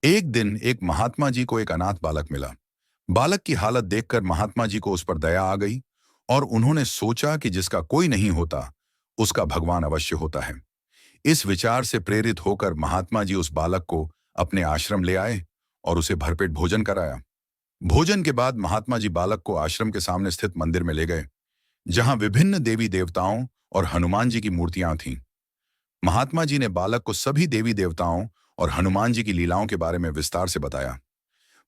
एक दिन एक महात्मा जी को एक अनाथ बालक मिला। बालक की हालत देखकर महात्मा जी को उस पर दया आ गई और उन्होंने सोचा कि जिसका कोई नहीं होता उसका भगवान अवश्य होता है। इस विचार से प्रेरित होकर महात्मा जी उस बालक को अपने आश्रम ले आए और उसे भरपेट भोजन कराया। भोजन के बाद महात्मा जी बालक को आश्रम के सामने स्थित मंदिर में ले गए, जहां विभिन्न देवी देवताओं और हनुमान जी की मूर्तियां थीं। महात्मा जी ने बालक को सभी देवी देवताओं और हनुमान जी की लीलाओं के बारे में विस्तार से बताया।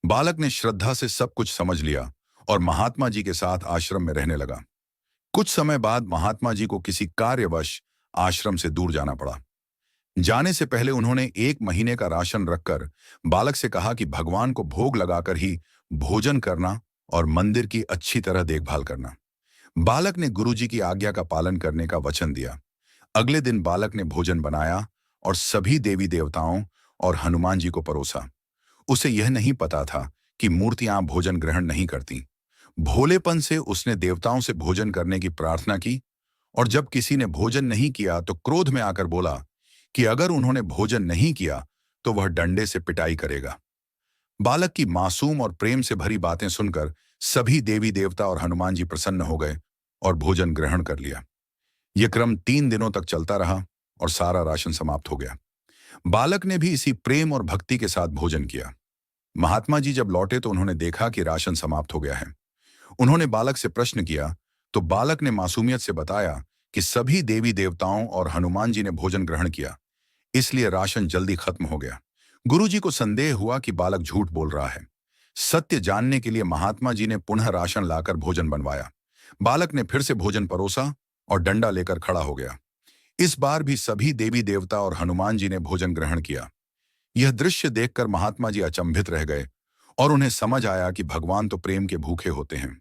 बालक ने श्रद्धा से सब कुछ समझ लिया और महात्मा जी के साथ आश्रम में रहने लगा। कुछ समय बाद महात्मा जी को किसी कार्यवश आश्रम से दूर जाना पड़ा। जाने से पहले उन्होंने 1 महीने का राशन रखकर बालक से कहा कि भगवान को भोग लगाकर ही भोजन करना और मंदिर की अच्छी तरह देखभाल करना। बालक ने गुरुजी की आज्ञा का पालन करने का वचन दिया। अगले दिन बालक ने भोजन बनाया और सभी देवी देवताओं और हनुमान जी को परोसा। उसे यह नहीं पता था कि मूर्तियां भोजन ग्रहण नहीं करती। भोलेपन से उसने देवताओं से भोजन करने की प्रार्थना की और जब किसी ने भोजन नहीं किया तो क्रोध में आकर बोला कि अगर उन्होंने भोजन नहीं किया तो वह डंडे से पिटाई करेगा। बालक की मासूम और प्रेम से भरी बातें सुनकर सभी देवी देवता और हनुमान जी प्रसन्न हो गए और भोजन ग्रहण कर लिया। यह क्रम 3 दिनों तक चलता रहा और सारा राशन समाप्त हो गया। बालक ने भी इसी प्रेम और भक्ति के साथ भोजन किया। महात्मा जी जब लौटे तो उन्होंने देखा कि राशन समाप्त हो गया है। उन्होंने बालक से प्रश्न किया तो बालक ने मासूमियत से बताया कि सभी देवी देवताओं और हनुमान जी ने भोजन ग्रहण किया, इसलिए राशन जल्दी खत्म हो गया। गुरुजी को संदेह हुआ कि बालक झूठ बोल रहा है। सत्य जानने के लिए महात्मा जी ने पुनः राशन लाकर भोजन बनवाया। बालक ने फिर से भोजन परोसा और डंडा लेकर खड़ा हो गया। इस बार भी सभी देवी देवता और हनुमान जी ने भोजन ग्रहण किया। यह दृश्य देखकर महात्मा जी अचंभित रह गए और उन्हें समझ आया कि भगवान तो प्रेम के भूखे होते हैं।